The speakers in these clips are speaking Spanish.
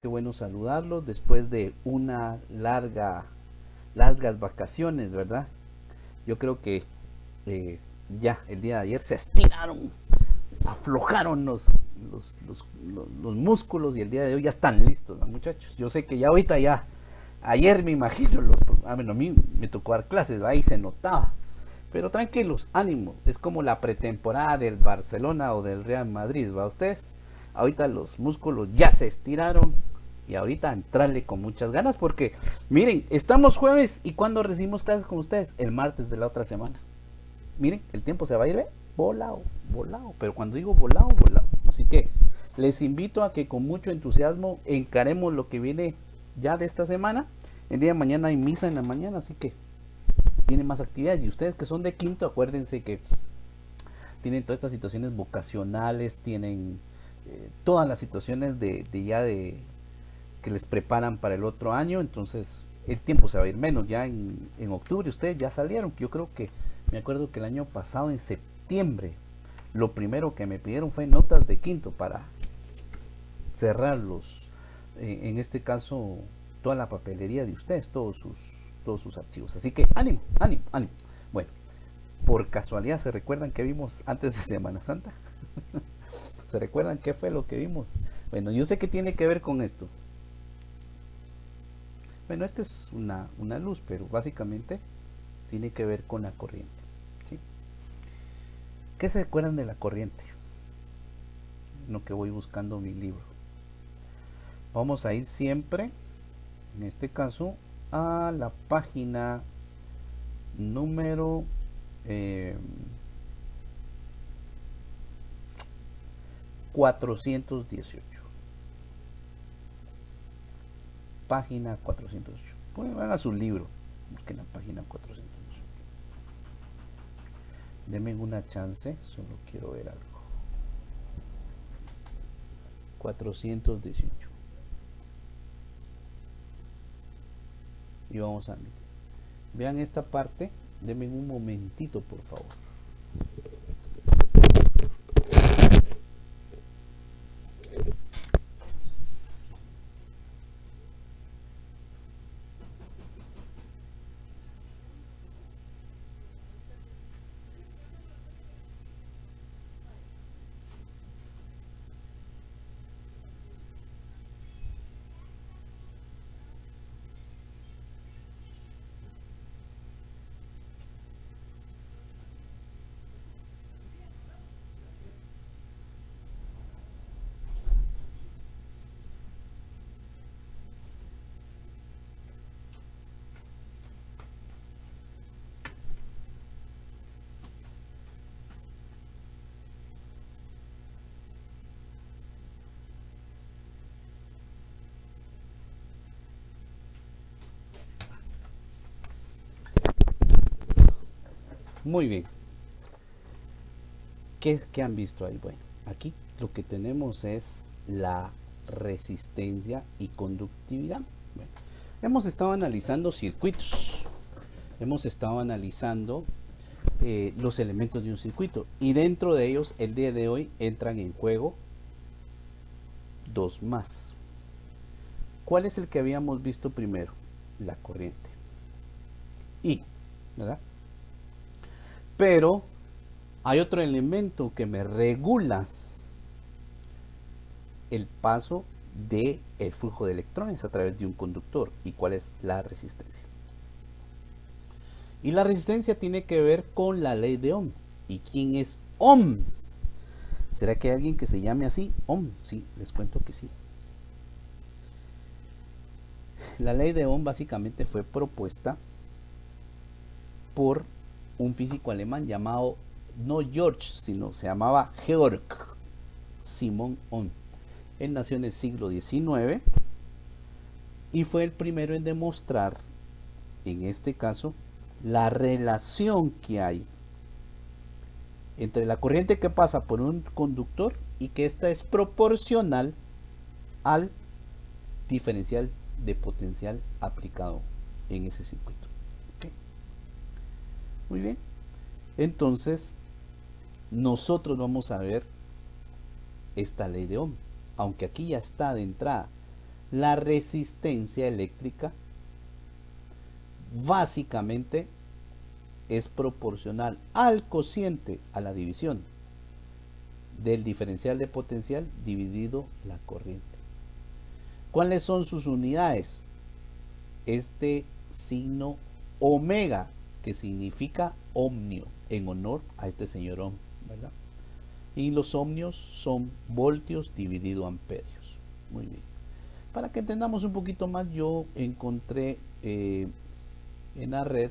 Qué bueno saludarlos después de una largas vacaciones, ¿verdad? Yo creo que eh, ya el día de ayer se estiraron, aflojaron los músculos y el día de hoy ya están listos, ¿no, muchachos? Yo sé que ya ahorita ya, ayer me imagino, bueno, a mí me tocó dar clases, ahí se notaba. Pero tranquilos, ánimo, es como la pretemporada del Barcelona o del Real Madrid, ¿va ustedes? Ahorita los músculos ya se estiraron y ahorita entrarle con muchas ganas porque, miren, estamos jueves y cuando recibimos clases con ustedes, el martes de la otra semana. Miren, el tiempo se va a ir, ¿ve? Volado, volado, pero cuando digo volado, volado. Así que les invito a que con mucho entusiasmo encaremos lo que viene ya de esta semana. El día de mañana hay misa en la mañana, así que tienen más actividades. Y ustedes que son de quinto, acuérdense que tienen todas estas situaciones vocacionales, tienen todas las situaciones de ya de que les preparan para el otro año. Entonces el tiempo se va a ir menos. Ya en octubre ustedes ya salieron. Yo creo que me acuerdo que el año pasado, en septiembre, lo primero que me pidieron fue notas de quinto para cerrarlos. En este caso, toda la papelería de ustedes, todos sus archivos. Así que ánimo, ánimo, ánimo. Bueno, por casualidad se recuerdan que vimos antes de Semana Santa. ¿Se recuerdan qué fue lo que vimos? Bueno, yo sé que tiene que ver con esto. Bueno, esta es una luz, pero básicamente tiene que ver con la corriente. ¿Sí? ¿Qué se recuerdan de la corriente? En lo que voy buscando mi libro. Vamos a ir siempre, en este caso, a la página número eh, 418. Página 408. Pues van a su libro, busquen la página 418. Denme una chance, solo quiero ver algo. 418. Y vamos a admitir. Vean esta parte, denme un momentito, por favor. Muy bien. ¿Qué han visto ahí? Bueno, aquí lo que tenemos es la resistencia y conductividad. Bueno, hemos estado analizando circuitos, hemos estado analizando los elementos de un circuito y dentro de ellos el día de hoy entran en juego dos más. ¿Cuál es el que habíamos visto primero? La corriente. Y, ¿verdad? Pero hay otro elemento que me regula el paso del flujo de electrones a través de un conductor. ¿Y cuál es la resistencia? Y la resistencia tiene que ver con la ley de Ohm. ¿Y quién es Ohm? ¿Será que hay alguien que se llame así? Ohm, sí, les cuento que sí. La ley de Ohm básicamente fue propuesta por un físico alemán llamado, no George, sino se llamaba Georg Simon Ohm. Él nació en el siglo XIX y fue el primero en demostrar, en este caso, la relación que hay entre la corriente que pasa por un conductor y que esta es proporcional al diferencial de potencial aplicado en ese circuito. ¿Okay? Muy bien. Entonces, nosotros vamos a ver esta ley de Ohm. Aunque aquí ya está de entrada La resistencia eléctrica básicamente es proporcional al cociente, a la división del diferencial de potencial dividido la corriente. ¿Cuáles son sus unidades? Este signo omega, que significa ohmio, en honor a este señor Ohm, ¿verdad? Y los ohmios son voltios dividido amperios. Muy bien. Para que entendamos un poquito más, yo encontré en la red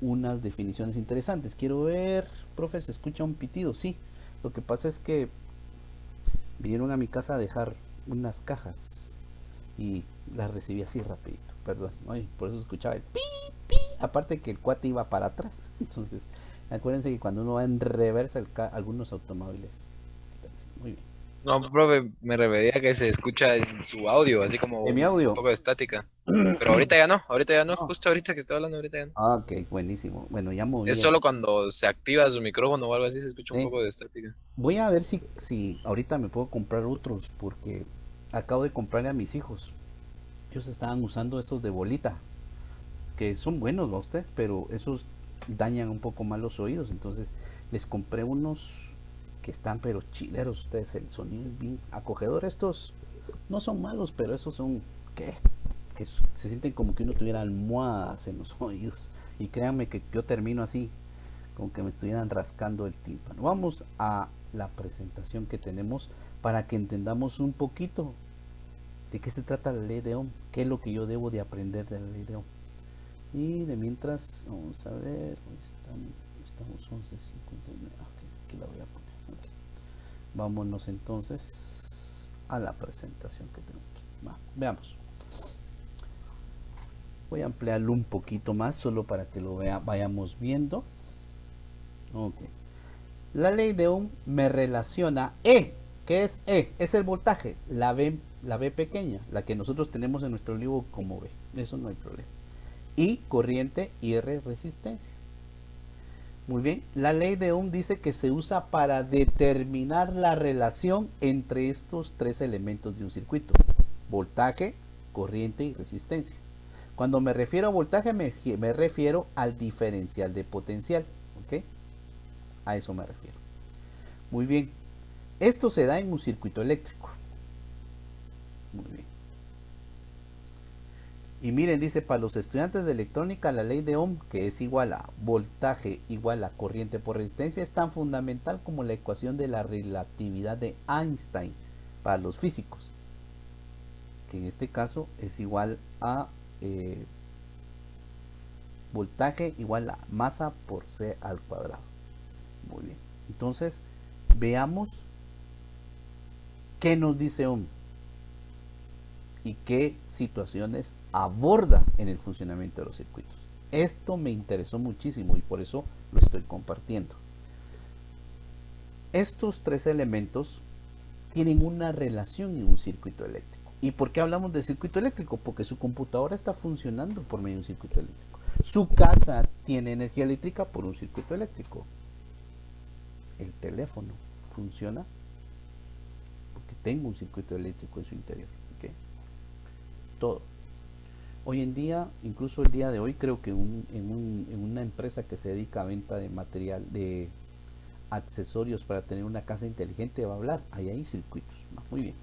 unas definiciones interesantes. Quiero ver, profe, ¿se escucha un pitido? Sí. Lo que pasa es que vinieron a mi casa a dejar unas cajas y las recibí así rapidito. Perdón, ay, por eso escuchaba el pi, pi. Aparte que el cuate iba para atrás. Entonces, acuérdense que cuando uno va en reversa, algunos automóviles. Muy bien. No, profe, me refería que se escucha en su audio, así como En mi un audio. poco de estática. Pero ahorita ya no, No. justo ahorita que estoy hablando, ahorita ya no. Ah, ok, buenísimo. Bueno, ya moví Es el. solo cuando se activa su micrófono o algo así se escucha un Sí. poco de estática. Voy a ver si ahorita me puedo comprar otros, porque acabo de comprarle a mis hijos. Ellos estaban usando estos de bolita, que son buenos a ustedes, pero esos dañan un poco más los oídos. Entonces les compré unos que están pero chileros ustedes. El sonido es bien acogedor. Estos no son malos, pero esos son, ¿qué? Que se sienten como que uno tuviera almohadas en los oídos. Y créanme que yo termino así, como que me estuvieran rascando el tímpano. Vamos a la presentación que tenemos para que entendamos un poquito de qué se trata la ley de Ohm, qué es lo que yo debo de aprender de la ley de Ohm. Y de mientras, vamos a ver, estamos 11:59. Aquí la voy a poner. Okay. Vámonos entonces a la presentación que tengo aquí. Veamos. Voy a ampliarlo un poquito más, solo para que lo vayamos viendo. Ok. La ley de Ohm me relaciona E. ¿Qué es E? Es el voltaje, la B pequeña, la que nosotros tenemos en nuestro libro como B. Eso no hay problema. Y corriente y R resistencia. Muy bien, la ley de Ohm dice que se usa para determinar la relación entre estos tres elementos de un circuito: voltaje, corriente y resistencia. Cuando me refiero a voltaje me refiero al diferencial de potencial, ¿ok? A eso me refiero. Muy bien, esto se da en un circuito eléctrico. Muy bien. Y miren, dice, para los estudiantes de electrónica, la ley de Ohm, que es igual a voltaje igual a corriente por resistencia, es tan fundamental como la ecuación de la relatividad de Einstein para los físicos, que en este caso es igual a voltaje igual a masa por C al cuadrado. Muy bien. Entonces, veamos qué nos dice Ohm y qué situaciones aborda en el funcionamiento de los circuitos. Esto me interesó muchísimo y por eso lo estoy compartiendo. Estos tres elementos tienen una relación en un circuito eléctrico. ¿Y por qué hablamos de circuito eléctrico? Porque su computadora está funcionando por medio de un circuito eléctrico. Su casa tiene energía eléctrica por un circuito eléctrico. El teléfono funciona porque tengo un circuito eléctrico en su interior. ¿Okay? Todo. Hoy en día, incluso el día de hoy, creo que en una empresa que se dedica a venta de material, de accesorios para tener una casa inteligente, va a hablar. Ahí hay circuitos. Muy bien.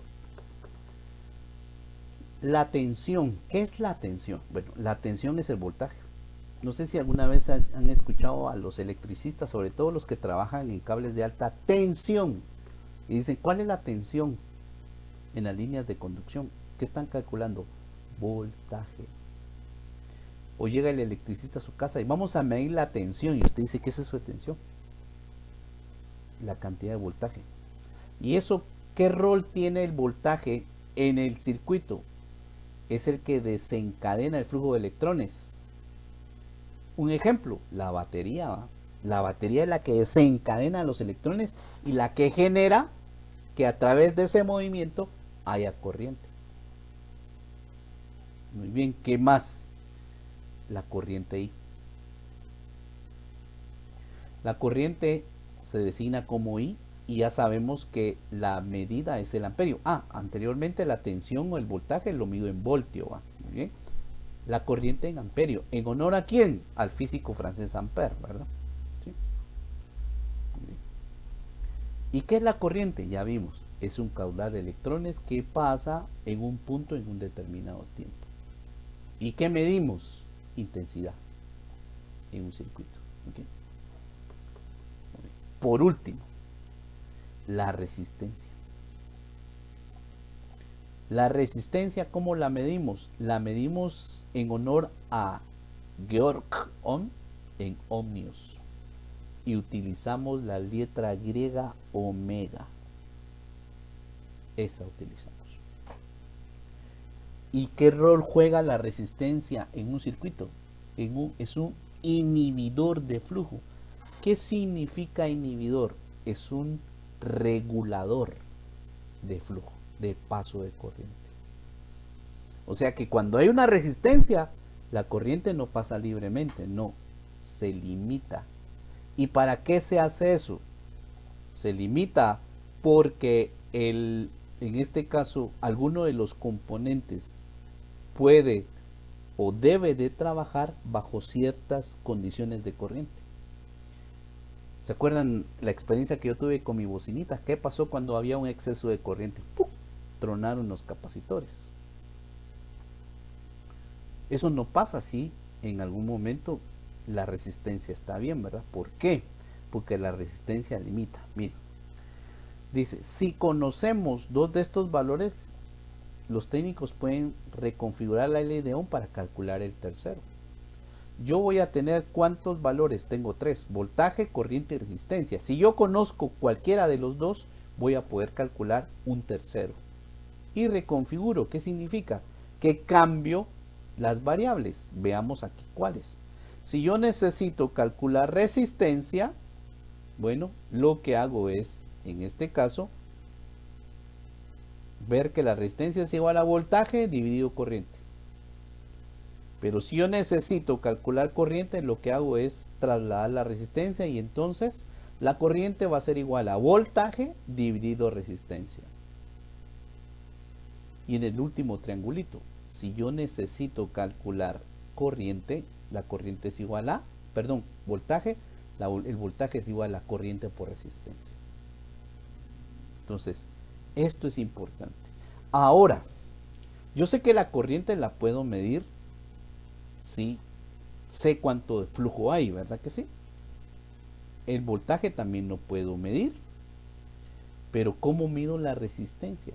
La tensión. ¿Qué es la tensión? Bueno, la tensión es el voltaje. No sé si alguna vez han escuchado a los electricistas, sobre todo los que trabajan en cables de alta tensión, y dicen, ¿cuál es la tensión en las líneas de conducción? ¿Qué están calculando? Voltaje. O llega el electricista a su casa y vamos a medir la tensión, y usted dice, ¿qué es eso de tensión? La cantidad de voltaje. ¿Y eso qué rol tiene el voltaje en el circuito? Es el que desencadena el flujo de electrones. Un ejemplo, la batería. ¿Va? La batería es la que desencadena los electrones y la que genera que a través de ese movimiento haya corriente. Muy bien, ¿qué más? La corriente I. La corriente se designa como I y ya sabemos que la medida es el amperio. Anteriormente la tensión o el voltaje lo mido en voltio, ¿va? Muy bien. La corriente en amperio. ¿En honor a quién? Al físico francés Ampère, ¿verdad? ¿Sí? Muy bien. ¿Y qué es la corriente? Ya vimos, es un caudal de electrones que pasa en un punto en un determinado tiempo. ¿Y qué medimos? Intensidad en un circuito. ¿Okay? Por último, la resistencia. La resistencia, ¿cómo la medimos? La medimos en honor a Georg Ohm en ohmios. Y utilizamos la letra griega omega. Esa utilizamos. ¿Y qué rol juega la resistencia en un circuito? Es un inhibidor de flujo. ¿Qué significa inhibidor? Es un regulador de flujo, de paso de corriente. O sea que cuando hay una resistencia, la corriente no pasa libremente, no, se limita. ¿Y para qué se hace eso? Se limita porque en este caso, alguno de los componentes puede o debe de trabajar bajo ciertas condiciones de corriente. ¿Se acuerdan la experiencia que yo tuve con mi bocinita? ¿Qué pasó cuando había un exceso de corriente? ¡Pum! Tronaron los capacitores. Eso no pasa si en algún momento la resistencia está bien, ¿verdad? ¿Por qué? Porque la resistencia limita. Miren, dice, si conocemos dos de estos valores, los técnicos pueden reconfigurar la ley de Ohm para calcular el tercero. Yo voy a tener ¿cuántos valores? Tengo 3, voltaje, corriente y resistencia. Si yo conozco cualquiera de los dos, voy a poder calcular un tercero. Y reconfiguro, ¿qué significa? Que cambio las variables. Veamos aquí cuáles. Si yo necesito calcular resistencia, bueno, lo que hago es, en este caso, ver que la resistencia es igual a voltaje dividido corriente. Pero si yo necesito calcular corriente, lo que hago es trasladar la resistencia y entonces la corriente va a ser igual a voltaje dividido resistencia. Y en el último triangulito, si yo necesito calcular corriente, la corriente es igual a, voltaje, el voltaje es igual a corriente por resistencia. Entonces, esto es importante. Ahora, yo sé que la corriente la puedo medir si sé cuánto de flujo hay, ¿verdad que sí? El voltaje también lo puedo medir, pero ¿cómo mido la resistencia?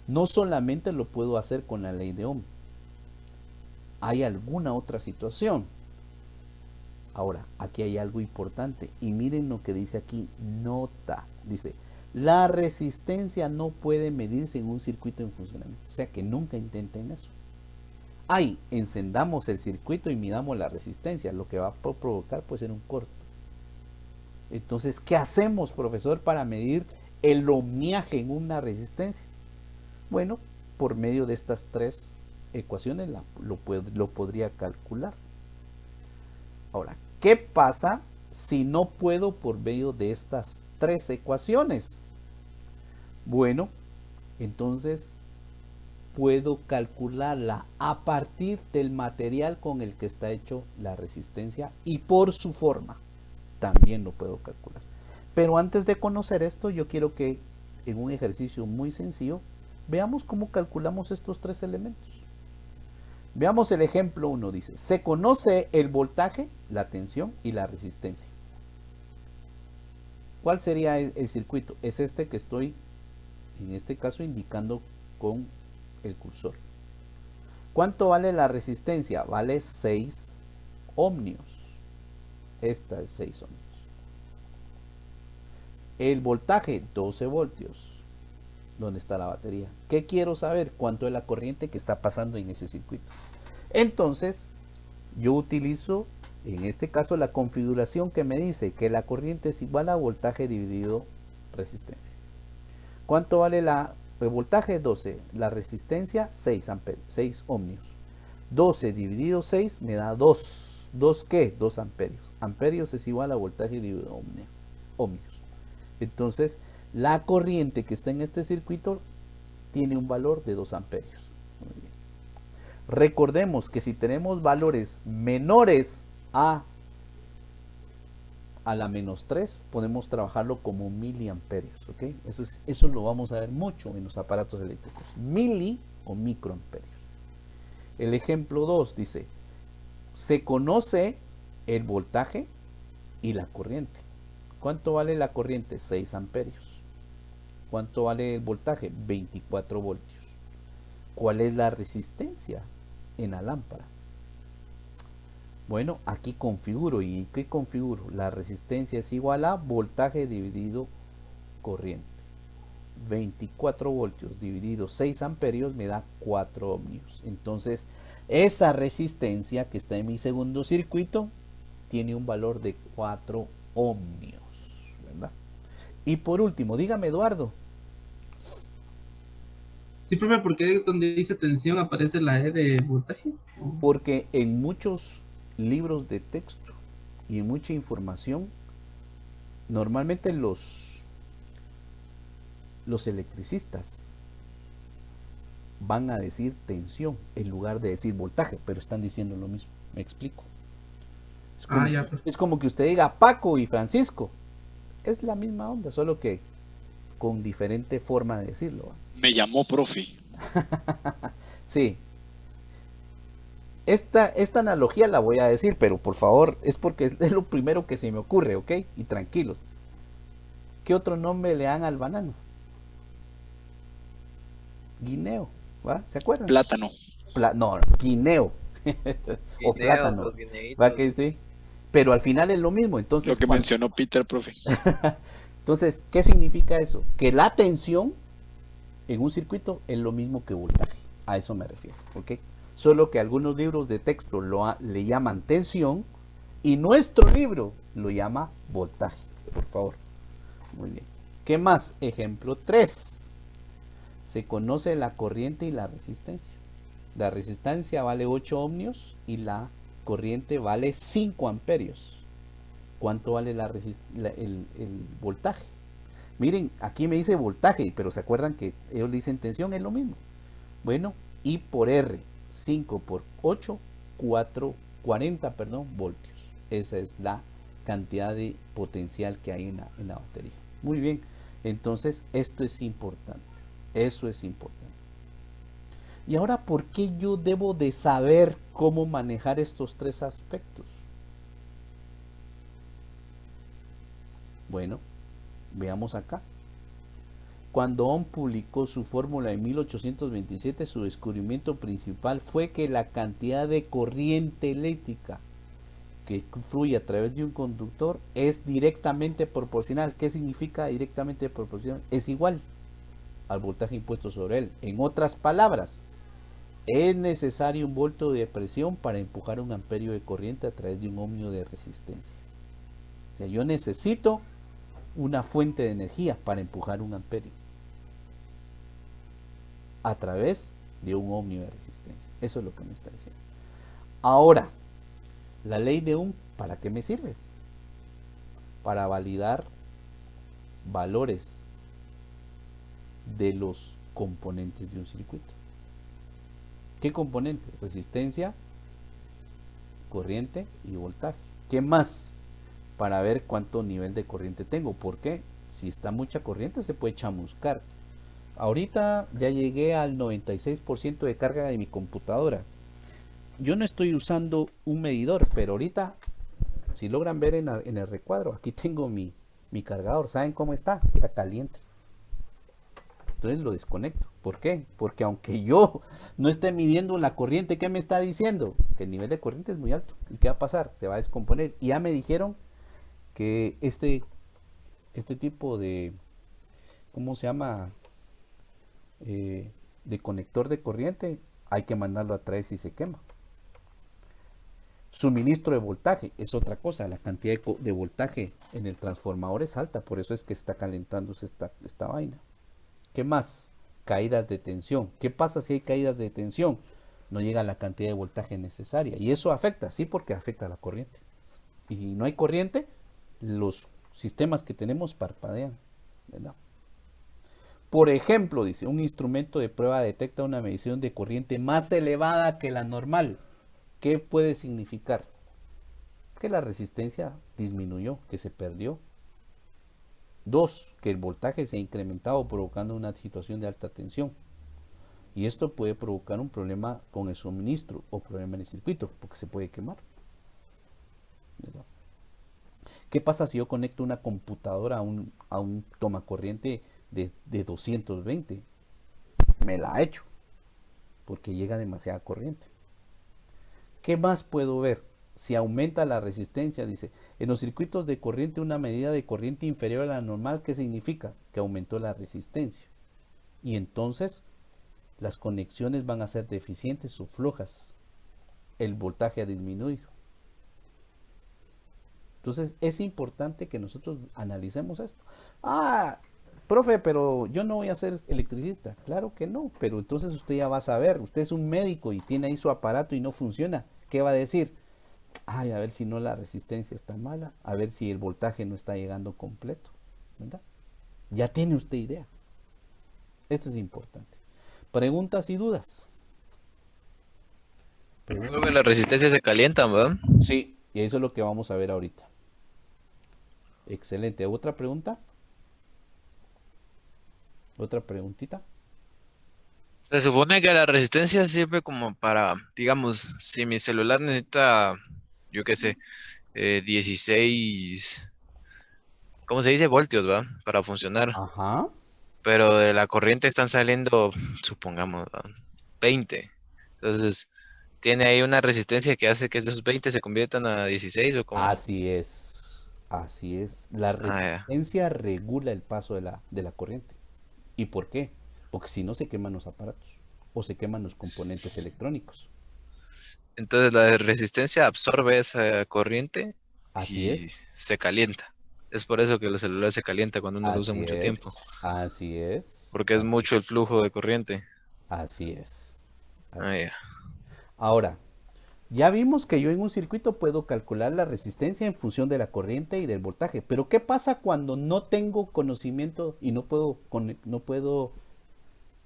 No solamente lo puedo hacer con la ley de Ohm. Hay alguna otra situación. Ahora, aquí hay algo importante y miren lo que dice aquí, nota, dice, la resistencia no puede medirse en un circuito en funcionamiento, o sea que nunca intenten eso. Encendamos el circuito y midamos la resistencia, lo que va a provocar puede ser un corto. Entonces, ¿qué hacemos, profesor, para medir el ohmiaje en una resistencia? Bueno, por medio de estas 3 ecuaciones lo podría calcular. Ahora, ¿qué pasa si no puedo por medio de estas 3 ecuaciones? Bueno, entonces puedo calcularla a partir del material con el que está hecho la resistencia y por su forma también lo puedo calcular. Pero antes de conocer esto, yo quiero que en un ejercicio muy sencillo veamos cómo calculamos estos 3 elementos. Veamos el ejemplo 1, dice, se conoce el voltaje, la tensión y la resistencia. ¿Cuál sería el circuito? Es este que estoy, en este caso, indicando con el cursor. ¿Cuánto vale la resistencia? Vale 6 ohmios. Esta es 6 ohmios. El voltaje, 12 voltios. ¿Dónde está la batería? ¿Qué quiero saber? ¿Cuánto es la corriente que está pasando en ese circuito? Entonces, yo utilizo, en este caso, la configuración que me dice que la corriente es igual a voltaje dividido resistencia. ¿Cuánto vale el voltaje? 12. La resistencia, 6 amperios, 6 ohmios. 12 dividido 6 me da 2. ¿2 qué? 2 amperios. Amperios es igual a voltaje dividido ohmios. Entonces, la corriente que está en este circuito tiene un valor de 2 amperios. Muy bien. Recordemos que si tenemos valores menores a la menos 3, podemos trabajarlo como miliamperios, ¿ok? Eso lo vamos a ver mucho en los aparatos eléctricos, mili o microamperios. El ejemplo 2 dice, se conoce el voltaje y la corriente. ¿Cuánto vale la corriente? 6 amperios. ¿Cuánto vale el voltaje? 24 voltios. ¿Cuál es la resistencia en la lámpara? Bueno, aquí configuro. ¿Y qué configuro? La resistencia es igual a voltaje dividido corriente. 24 voltios dividido 6 amperios me da 4 ohmios. Entonces, esa resistencia que está en mi segundo circuito tiene un valor de 4 ohmios, ¿verdad? Y por último, dígame, Eduardo. Sí, profe, ¿por qué donde dice tensión aparece la E de voltaje? Porque en muchos libros de texto y en mucha información, normalmente los electricistas van a decir tensión en lugar de decir voltaje, pero están diciendo lo mismo. Me explico. Es como que usted diga Paco y Francisco. Es la misma onda, solo que con diferente forma de decirlo. Me llamó profe. Sí. Esta analogía la voy a decir, pero por favor, es porque es lo primero que se me ocurre, ¿ok? Y tranquilos. ¿Qué otro nombre le dan al banano? Guineo, ¿va? ¿Se acuerdan? Plátano. No, guineo. O plátano. ¿Va que sí? Pero al final es lo mismo. Entonces, lo que mencionó Peter, profe. Entonces, ¿qué significa eso? Que la tensión en un circuito es lo mismo que voltaje. A eso me refiero, ¿ok? Solo que algunos libros de texto le llaman tensión y nuestro libro lo llama voltaje. Por favor. Muy bien. ¿Qué más? Ejemplo 3. Se conoce la corriente y la resistencia. La resistencia vale 8 ohmios y la corriente vale 5 amperios. ¿Cuánto vale el voltaje? Miren, aquí me dice voltaje, pero se acuerdan que ellos dicen tensión, es lo mismo. Bueno, I por R, 5 por 8, 40 voltios. Esa es la cantidad de potencial que hay en la batería. Muy bien, entonces esto es importante. Eso es importante. Y ahora, ¿por qué yo debo de saber cómo manejar estos 3 aspectos? Bueno, veamos acá. Cuando Ohm publicó su fórmula en 1827, su descubrimiento principal fue que la cantidad de corriente eléctrica que fluye a través de un conductor es directamente proporcional. ¿Qué significa directamente proporcional? Es igual al voltaje impuesto sobre él. En otras palabras, es necesario un voltio de presión para empujar un amperio de corriente a través de un ohmio de resistencia. O sea, yo necesito una fuente de energía para empujar un amperio a través de un ohmio de resistencia. Eso es lo que me está diciendo. Ahora, la ley de Ohm, ¿para qué me sirve? Para validar valores de los componentes de un circuito. ¿Qué componente? Resistencia, corriente y voltaje. ¿Qué más? Para ver cuánto nivel de corriente tengo. ¿Por qué? Si está mucha corriente se puede chamuscar. Ahorita ya llegué al 96% de carga de mi computadora. Yo no estoy usando un medidor, pero ahorita, si logran ver en el recuadro, aquí tengo mi cargador. ¿Saben cómo está? Está caliente. Entonces lo desconecto. ¿Por qué? Porque aunque yo no esté midiendo la corriente, ¿qué me está diciendo? Que el nivel de corriente es muy alto. ¿Y qué va a pasar? Se va a descomponer. Y ya me dijeron que este tipo de, ¿cómo se llama? De conector de corriente, hay que mandarlo a traer si se quema. Suministro de voltaje es otra cosa. La cantidad de voltaje en el transformador es alta, por eso es que está calentándose esta vaina. ¿Qué más? Caídas de tensión. ¿Qué pasa si hay caídas de tensión? No llega la cantidad de voltaje necesaria. Y eso afecta, sí, porque afecta a la corriente. Y si no hay corriente, los sistemas que tenemos parpadean. ¿verdad? Por ejemplo, dice, un instrumento de prueba detecta una medición de corriente más elevada que la normal. ¿Qué puede significar? Que la resistencia disminuyó, que se perdió. 2, que el voltaje se ha incrementado provocando una situación de alta tensión. Y esto puede provocar un problema con el suministro o problema en el circuito, porque se puede quemar, ¿verdad? ¿Qué pasa si yo conecto una computadora a un tomacorriente de 220? Me la ha hecho, porque llega demasiada corriente. ¿Qué más puedo ver? Si aumenta la resistencia, dice, en los circuitos de corriente una medida de corriente inferior a la normal, ¿qué significa? Que aumentó la resistencia. Y entonces las conexiones van a ser deficientes o flojas. El voltaje ha disminuido. Entonces es importante que nosotros analicemos esto. Ah, profe, pero yo no voy a ser electricista. Claro que no, pero entonces usted ya va a saber. Usted es un médico y tiene ahí su aparato y no funciona. ¿Qué va a decir? Ay, a ver si no la resistencia está mala, a ver si el voltaje no está llegando completo, ¿verdad? Ya tiene usted idea. Esto es importante. Preguntas y dudas. Creo que la resistencia se calienta, ¿verdad? Sí, y eso es lo que vamos a ver ahorita. Excelente. ¿Otra pregunta? ¿Otra preguntita? Se supone que la resistencia sirve como para, digamos, si mi celular necesita, yo qué sé, 16, ¿cómo se dice? Voltios, ¿va? Para funcionar. Ajá. Pero de la corriente están saliendo, supongamos, ¿va? 20. Entonces, tiene ahí una resistencia que hace que esos 20 se conviertan a 16 o como... Así es. Así es. La Ah, ya. resistencia regula el paso de la corriente. ¿Y por qué? Porque si no se queman los aparatos o se queman los componentes electrónicos. Entonces la resistencia absorbe esa corriente Así y es. se calienta. Es por eso que los celulares se calienta cuando uno lo usa Así mucho es. tiempo, Así es. porque es mucho el flujo de corriente. Así es. Ah, Así. ya. Ahora, ya vimos que yo en un circuito puedo calcular la resistencia en función de la corriente y del voltaje. Pero ¿qué pasa cuando no tengo conocimiento y no puedo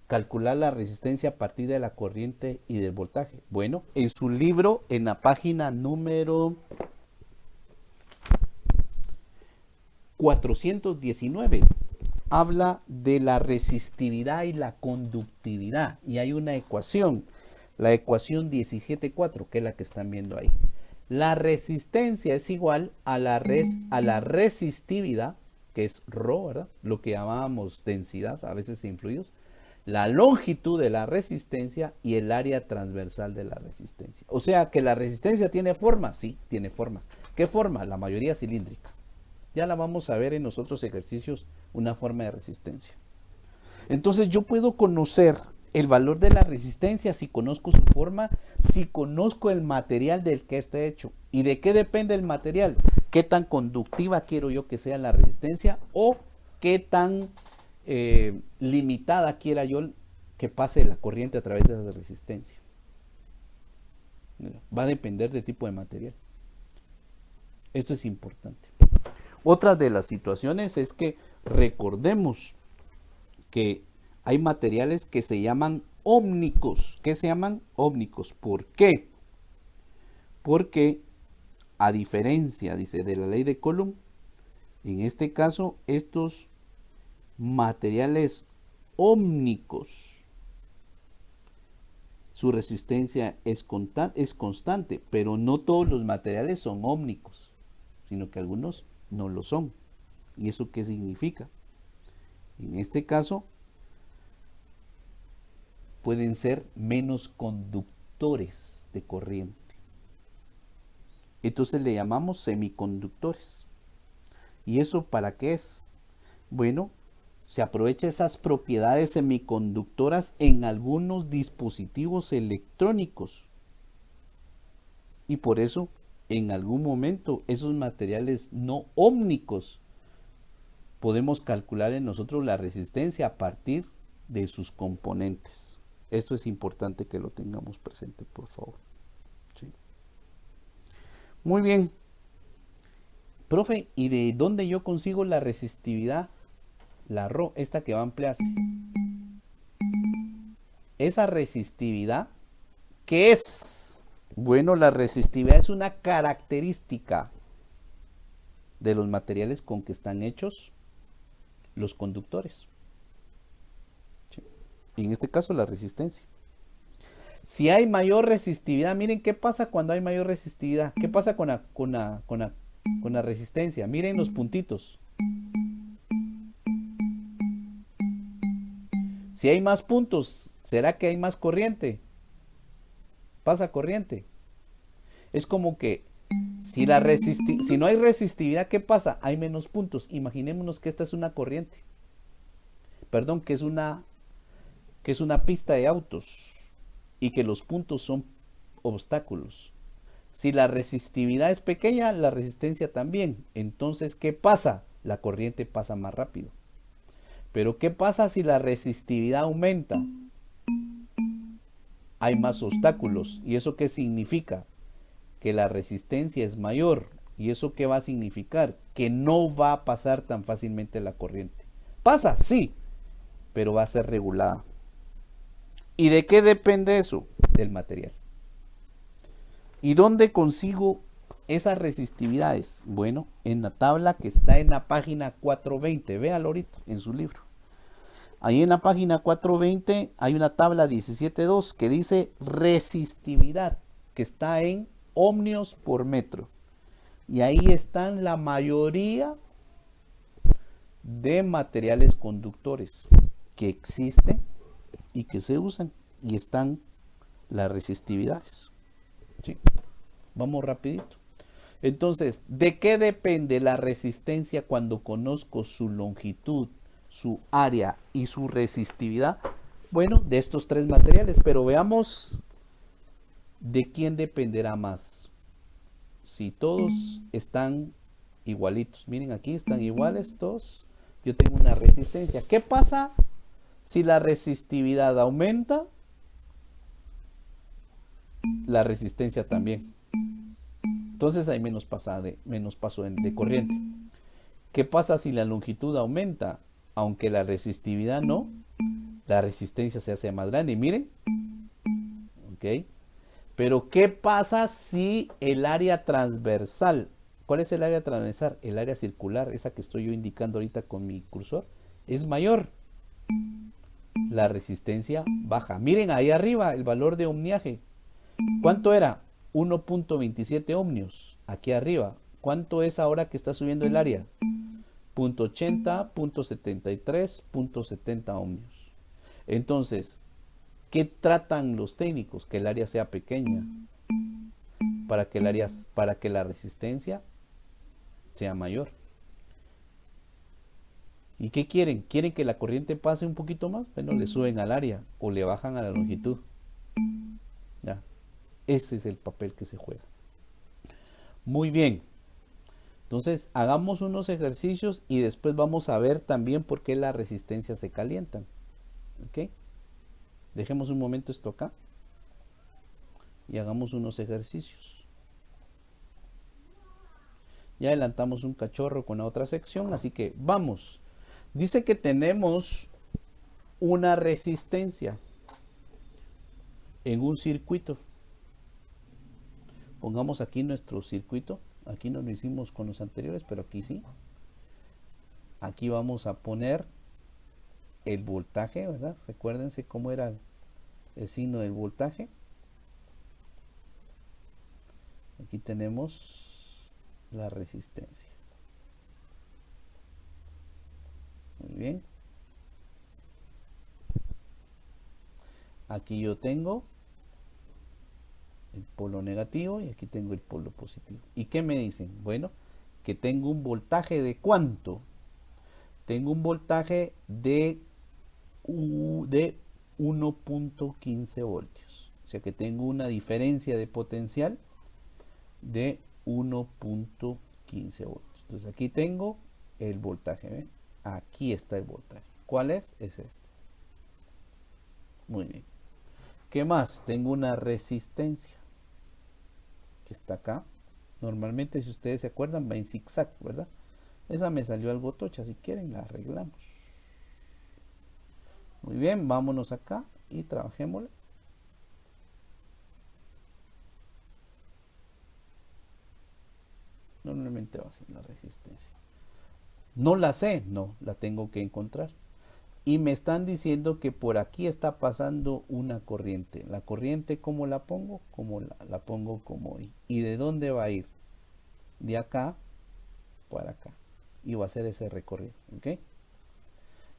calcular la resistencia a partir de la corriente y del voltaje? Bueno, en su libro, en la página número 419, habla de la resistividad y la conductividad. Y hay una ecuación, la ecuación 17.4, que es la que están viendo ahí. La resistencia es igual a la resistividad, que es ρ, ¿verdad? Lo que llamábamos densidad, a veces en fluidos, la longitud de la resistencia y el área transversal de la resistencia. O sea que la resistencia tiene forma, sí, tiene forma. ¿Qué forma? La mayoría cilíndrica. Ya la vamos a ver en los otros ejercicios, una forma de resistencia. Entonces yo puedo conocer el valor de la resistencia si conozco su forma, si conozco el material del que está hecho. ¿Y de qué depende el material? ¿Qué tan conductiva quiero yo que sea la resistencia o qué tan limitada quiera yo que pase la corriente a través de esa resistencia? Va a depender del tipo de material. Esto es importante. Otra de las situaciones es que recordemos que hay materiales que se llaman ómnicos. ¿Qué se llaman? Ómnicos. ¿Por qué? Porque a diferencia, dice, de la ley de Coulomb, en este caso, estos materiales ómnicos, su resistencia es constante, pero no todos los materiales son ómnicos, sino que algunos no lo son. ¿Y eso qué significa? En este caso, pueden ser menos conductores de corriente. Entonces le llamamos semiconductores. ¿Y eso para qué es? Bueno, se aprovecha esas propiedades semiconductoras en algunos dispositivos electrónicos. Y por eso, en algún momento, esos materiales no ómnicos podemos calcular en nosotros la resistencia a partir de sus componentes. Esto es importante que lo tengamos presente, por favor. ¿Sí? Muy bien. Profe, ¿y de dónde yo consigo la resistividad la Rho, esta que va a ampliarse. Esa resistividad, ¿qué es? Bueno, la resistividad es una característica de los materiales con que están hechos los conductores. ¿Sí? Y en este caso la resistencia. Si hay mayor resistividad, miren qué pasa cuando hay mayor resistividad. ¿Qué pasa con la resistencia? Miren los puntitos. Si hay más puntos, ¿será que hay más corriente? Pasa corriente. Es como que si no hay resistividad, ¿qué pasa? Hay menos puntos. Imaginémonos que esta es una corriente. Perdón, que es una pista de autos y que los puntos son obstáculos. Si la resistividad es pequeña, la resistencia también. Entonces, ¿qué pasa? La corriente pasa más rápido. Pero ¿qué pasa si la resistividad aumenta? Hay más obstáculos. ¿Y eso qué significa? Que la resistencia es mayor. ¿Y eso qué va a significar? Que no va a pasar tan fácilmente la corriente. ¿Pasa? Sí, pero va a ser regulada. ¿Y de qué depende eso? Del material. ¿Y dónde consigo esas resistividades? Bueno, en la tabla que está en la página 420. Véalo ahorita en su libro. Ahí en la página 420 hay una tabla 17.2 que dice resistividad, que está en ohmios por metro. Y ahí están la mayoría de materiales conductores que existen y que se usan. Y están las resistividades. ¿Sí? Vamos rapidito. Entonces, ¿de qué depende la resistencia cuando conozco su longitud, su área y su resistividad? Bueno, de estos tres materiales, pero veamos de quién dependerá más. Si todos están igualitos, miren aquí están iguales todos, yo tengo una resistencia. ¿Qué pasa si la resistividad aumenta? La resistencia también. Entonces hay menos paso de corriente. ¿Qué pasa si la longitud aumenta? Aunque la resistividad no, la resistencia se hace más grande. Miren. ¿Ok? Pero ¿qué pasa si el área transversal? ¿Cuál es el área transversal? El área circular, esa que estoy yo indicando ahorita con mi cursor, es mayor. La resistencia baja. Miren ahí arriba el valor de ohmiaje. ¿Cuánto era? 1.27 ohmios. Aquí arriba. ¿Cuánto es ahora que está subiendo el área? 0.80, 0.73, 0.70 ohmios. Entonces, ¿qué tratan los técnicos? Que el área sea pequeña para que la resistencia sea mayor. ¿Y qué quieren? ¿Quieren que la corriente pase un poquito más? Bueno, le suben al área o le bajan a la longitud. Ya. Ese es el papel que se juega. Muy bien. Entonces, hagamos unos ejercicios y después vamos a ver también por qué las resistencias se calientan. ¿Ok? Dejemos un momento esto acá y hagamos unos ejercicios. Ya adelantamos un cachorro con la otra sección, así que vamos. Dice que tenemos una resistencia en un circuito. Pongamos aquí nuestro circuito. Aquí no lo hicimos con los anteriores, pero aquí sí. Aquí vamos a poner el voltaje, ¿verdad? Recuérdense cómo era el signo del voltaje. Aquí tenemos la resistencia. Muy bien. Aquí yo tengo el polo negativo y aquí tengo el polo positivo. ¿Y qué me dicen? Bueno, que tengo un voltaje de ¿cuánto? Tengo un voltaje de 1.15 voltios. O sea que tengo una diferencia de potencial de 1.15 voltios. Entonces aquí tengo el voltaje. ¿Ven? Aquí está el voltaje. ¿Cuál es? Es este. Muy bien. ¿Qué más? Tengo una resistencia que está acá. Normalmente, si ustedes se acuerdan, va en zigzag, ¿verdad? Esa me salió algo tocha. Si quieren, la arreglamos. Muy bien, vámonos acá y trabajémoslo. Normalmente va a ser la resistencia. No la sé, no, la tengo que encontrar. Y me están diciendo que por aquí está pasando una corriente. La corriente, ¿cómo la pongo? Como la pongo como I. ¿Y de dónde va a ir? De acá para acá. Y va a hacer ese recorrido. ¿Ok?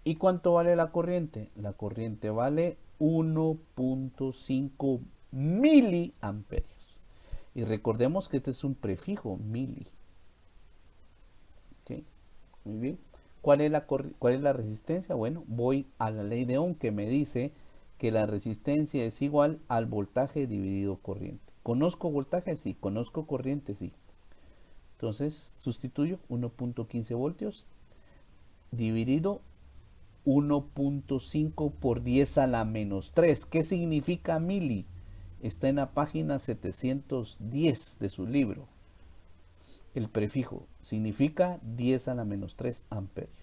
¿Y cuánto vale la corriente? La corriente vale 1.5 miliamperios. Y recordemos que este es un prefijo, mili. ¿Ok? Muy bien. ¿Cuál es la resistencia? Bueno, voy a la ley de Ohm que me dice que la resistencia es igual al voltaje dividido corriente. ¿Conozco voltaje? Sí. ¿Conozco corriente? Sí. Entonces sustituyo 1.15 voltios dividido 1.5 por 10 a la menos 3. ¿Qué significa mili? Está en la página 710 de su libro. El prefijo significa 10 a la menos 3 amperios.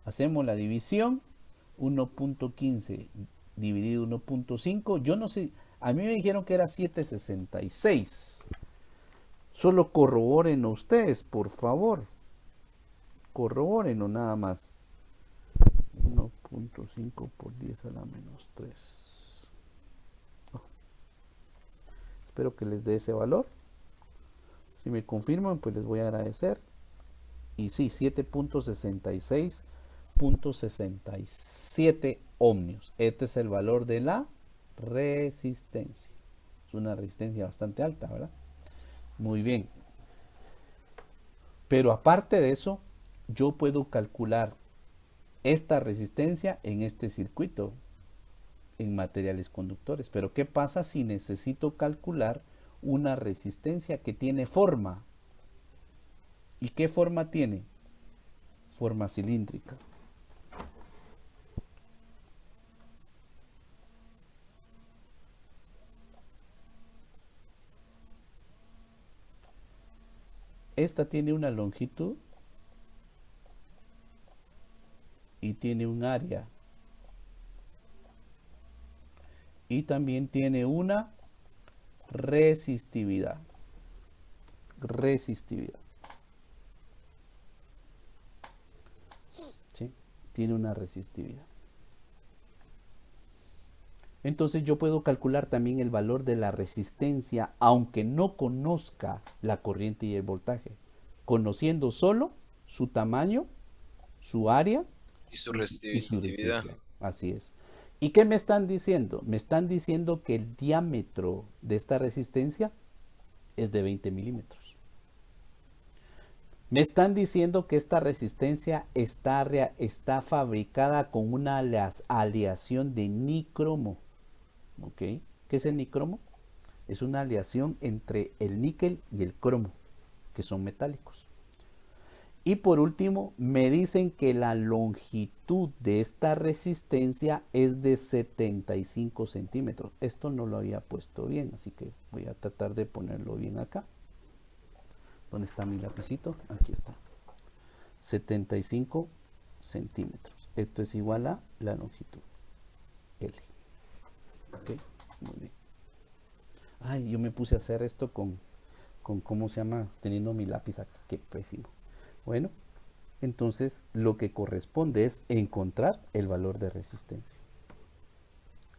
Hacemos la división. 1.15 dividido 1.5. Yo no sé, a mí me dijeron que era 766. Solo corroboren ustedes, por favor. Corroboren o nada más. 1.5 por 10 a la menos 3. Espero que les dé ese valor. Si me confirman, pues les voy a agradecer. Y sí, 7.66.67 ohmios. Este es el valor de la resistencia. Es una resistencia bastante alta, ¿verdad? Muy bien. Pero aparte de eso, yo puedo calcular esta resistencia en este circuito en materiales conductores. Pero ¿qué pasa si necesito calcular una resistencia que tiene forma? ¿Y qué forma tiene? Forma cilíndrica. Esta tiene una longitud y tiene un área. Y también tiene una resistividad. Resistividad. ¿Sí? Tiene una resistividad. Entonces yo puedo calcular también el valor de la resistencia, aunque no conozca la corriente y el voltaje, conociendo solo su tamaño, su área Y su y su resistividad. resistividad. Así es. ¿Y qué me están diciendo? Me están diciendo que el diámetro de esta resistencia es de 20 milímetros. Me están diciendo que esta resistencia está fabricada con una aleación de nicromo. ¿Ok? ¿Qué es el nicromo? Es una aleación entre el níquel y el cromo, que son metálicos. Y por último, me dicen que la longitud de esta resistencia es de 75 centímetros. Esto no lo había puesto bien, así que voy a tratar de ponerlo bien acá. ¿Dónde está mi lapicito? Aquí está. 75 centímetros. Esto es igual a la longitud L. Ok, muy bien. Ay, yo me puse a hacer esto con ¿cómo se llama? Teniendo mi lápiz acá. Qué pésimo. Bueno, entonces lo que corresponde es encontrar el valor de resistencia.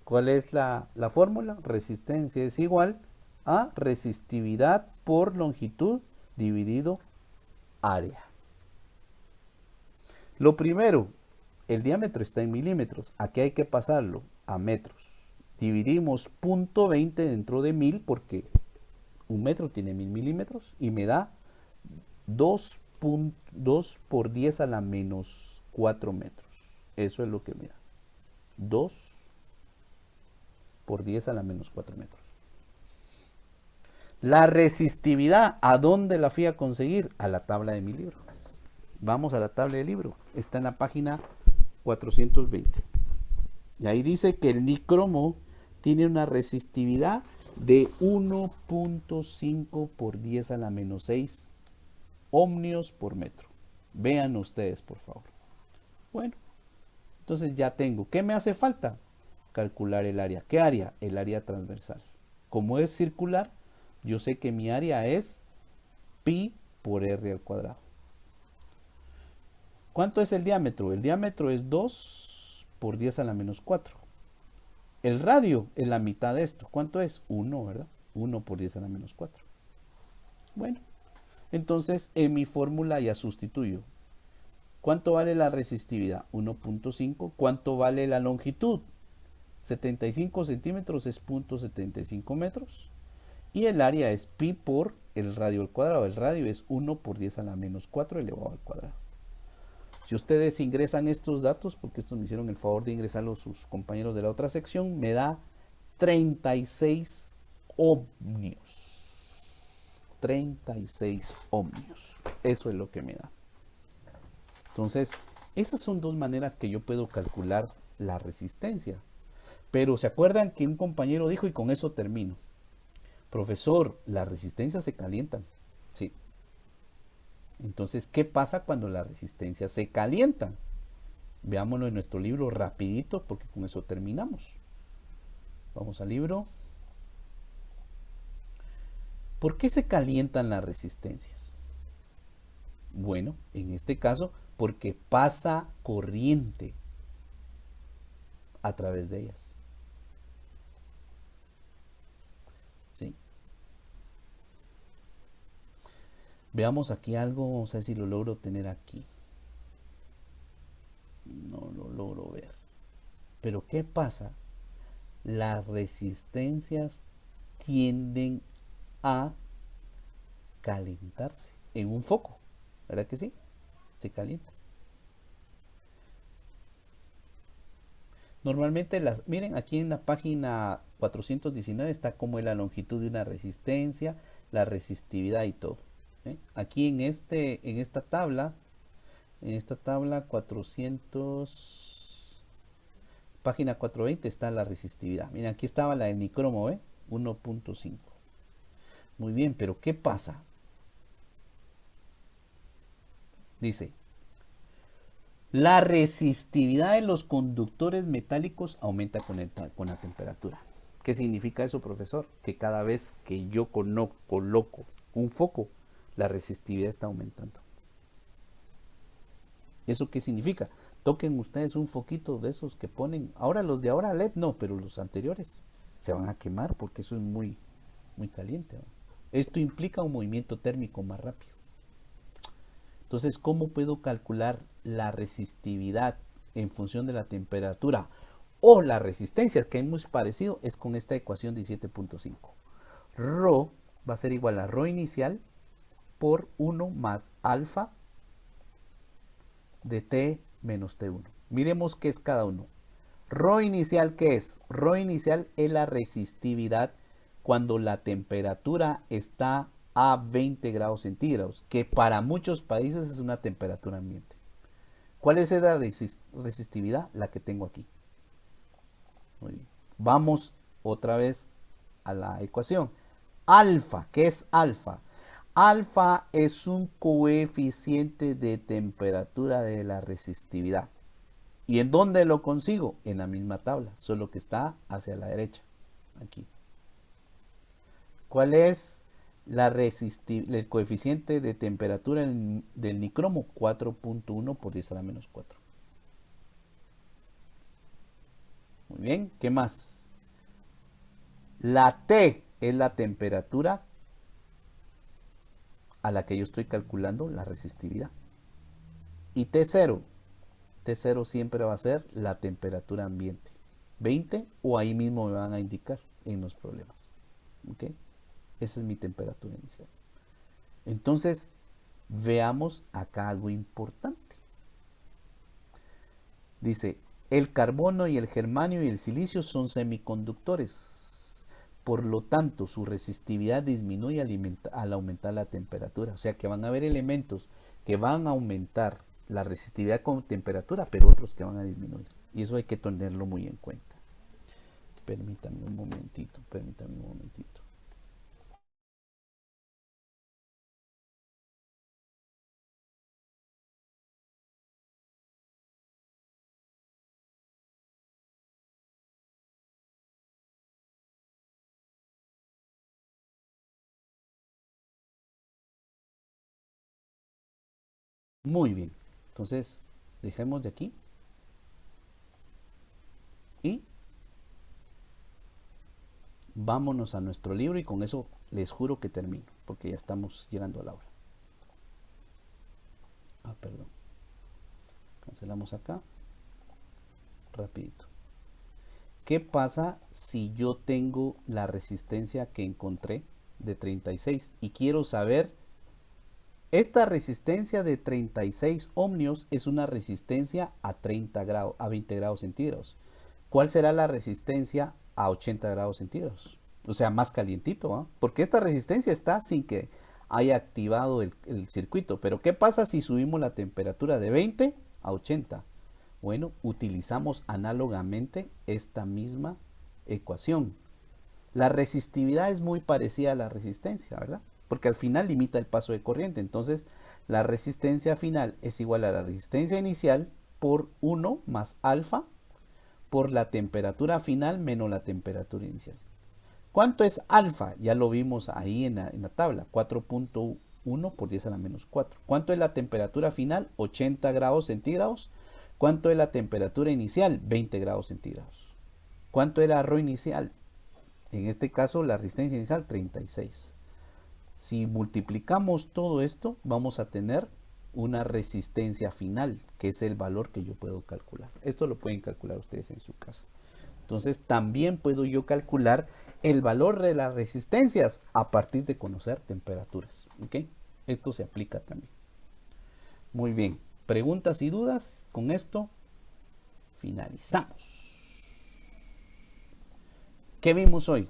¿Cuál es la fórmula? Resistencia es igual a resistividad por longitud dividido área. Lo primero, el diámetro está en milímetros. Aquí hay que pasarlo a metros. Dividimos 0.20 dentro de 1000 porque un metro tiene 1000 milímetros y me da 2 por 10 a la menos 4 metros. Eso es lo que me da. 2 por 10 a la menos 4 metros. La resistividad, ¿a dónde la fui a conseguir? A la tabla de mi libro. Vamos a la tabla del libro. Está en la página 420. Y ahí dice que el nicromo tiene una resistividad de 1.5 por 10 a la menos 6 ohmios por metro. Vean ustedes, por favor. Bueno, Entonces ya tengo. ¿Qué me hace falta? Calcular el área. ¿Qué área? El área transversal. Como es circular, yo sé que mi área es pi por r al cuadrado. ¿Cuánto es el diámetro? El diámetro es 2 por 10 a la menos 4. El radio es la mitad de esto. ¿Cuánto es? 1, ¿verdad? 1 por 10 a la menos 4. Bueno, entonces en mi fórmula ya sustituyo. ¿Cuánto vale la resistividad? 1.5. ¿Cuánto vale la longitud? 75 centímetros es 0.75 metros. Y el área es pi por el radio al cuadrado. El radio es 1 por 10 a la menos 4 elevado al cuadrado. Si ustedes ingresan estos datos, porque estos me hicieron el favor de ingresarlos sus compañeros de la otra sección, me da 36 ohmios. 36 ohmios. Eso es lo que me da. Entonces, esas son dos maneras que yo puedo calcular la resistencia. Pero se acuerdan que un compañero dijo, y con eso termino: profesor, las resistencias se calientan. Sí. Entonces, ¿qué pasa cuando las resistencias se calientan? Veámoslo en nuestro libro rapidito, porque con eso terminamos. Vamos al libro. ¿Por qué se calientan las resistencias? Bueno, en este caso, porque pasa corriente a través de ellas. ¿Sí? Veamos aquí algo, vamos a ver si lo logro tener aquí. No lo logro ver. Pero ¿qué pasa? Las resistencias tienden a calentarse en un foco, ¿verdad que sí? Se calienta. Normalmente miren aquí en la página 419 está como es la longitud de una resistencia, la resistividad y todo. ¿Eh? Aquí en esta tabla 400, página 420 está la resistividad. Miren, aquí estaba la del nicromo, ¿eh? 1.5. Muy bien, pero ¿qué pasa? Dice, la resistividad de los conductores metálicos aumenta con la temperatura. ¿Qué significa eso, profesor? Que cada vez que yo coloco un foco, la resistividad está aumentando. ¿Eso qué significa? Toquen ustedes un foquito de esos que ponen, ahora los de ahora LED no, pero los anteriores se van a quemar porque eso es muy, muy caliente, ¿no? Esto implica un movimiento térmico más rápido. Entonces, ¿cómo puedo calcular la resistividad en función de la temperatura o la resistencia, que es muy parecido? Es con esta ecuación 17.5. Rho va a ser igual a Rho inicial por 1 más alfa de T menos T1. Miremos qué es cada uno. Rho inicial, ¿qué es? Rho inicial es la resistividad cuando la temperatura está a 20 grados centígrados, que para muchos países es una temperatura ambiente. ¿Cuál es la resistividad? La que tengo aquí. Muy bien. Vamos otra vez a la ecuación. Alfa, ¿qué es alfa? Alfa es un coeficiente de temperatura de la resistividad. ¿Y en dónde lo consigo? En la misma tabla, solo que está hacia la derecha. Aquí. ¿Cuál es el coeficiente de temperatura del nicromo? 4.1 por 10 a la menos 4. Muy bien, ¿qué más? La T es la temperatura a la que yo estoy calculando la resistividad. Y T0 siempre va a ser la temperatura ambiente. 20 o ahí mismo me van a indicar en los problemas. ¿Ok? Esa es mi temperatura inicial. Entonces, veamos acá algo importante. Dice, el carbono y el germanio y el silicio son semiconductores. Por lo tanto, su resistividad disminuye al aumentar la temperatura. O sea que van a haber elementos que van a aumentar la resistividad con temperatura, pero otros que van a disminuir. Y eso hay que tenerlo muy en cuenta. Permítame un momentito. Muy bien. Entonces, dejemos de aquí. Y vámonos a nuestro libro y con eso les juro que termino, porque ya estamos llegando a la hora. Ah, perdón. Cancelamos acá. Rapidito. ¿Qué pasa si yo tengo la resistencia que encontré de 36 y quiero saber, esta resistencia de 36 ohmios es una resistencia a 30 grados, a 20 grados centígrados? ¿Cuál será la resistencia a 80 grados centígrados? O sea, más calientito, ¿ah? Porque esta resistencia está sin que haya activado el circuito. Pero ¿qué pasa si subimos la temperatura de 20 a 80? Bueno, utilizamos análogamente esta misma ecuación. La resistividad es muy parecida a la resistencia, ¿verdad? Porque al final limita el paso de corriente. Entonces, la resistencia final es igual a la resistencia inicial por 1 más alfa por la temperatura final menos la temperatura inicial. ¿Cuánto es alfa? Ya lo vimos ahí en la tabla. 4.1 por 10 a la menos 4. ¿Cuánto es la temperatura final? 80 grados centígrados. ¿Cuánto es la temperatura inicial? 20 grados centígrados. ¿Cuánto era Rho inicial? En este caso la resistencia inicial 36. Si multiplicamos todo esto, vamos a tener una resistencia final, que es el valor que yo puedo calcular. Esto lo pueden calcular ustedes en su casa. Entonces también puedo yo calcular el valor de las resistencias a partir de conocer temperaturas. ¿Ok? Esto se aplica también. Muy bien. ¿Preguntas y dudas? Con esto finalizamos. ¿Qué vimos hoy?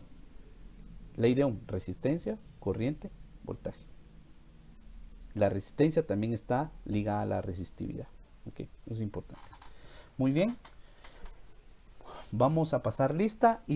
Ley de Ohm, resistencia, corriente, voltaje. La resistencia también está ligada a la resistividad. ¿Ok? Eso es importante. Muy bien. Vamos a pasar lista y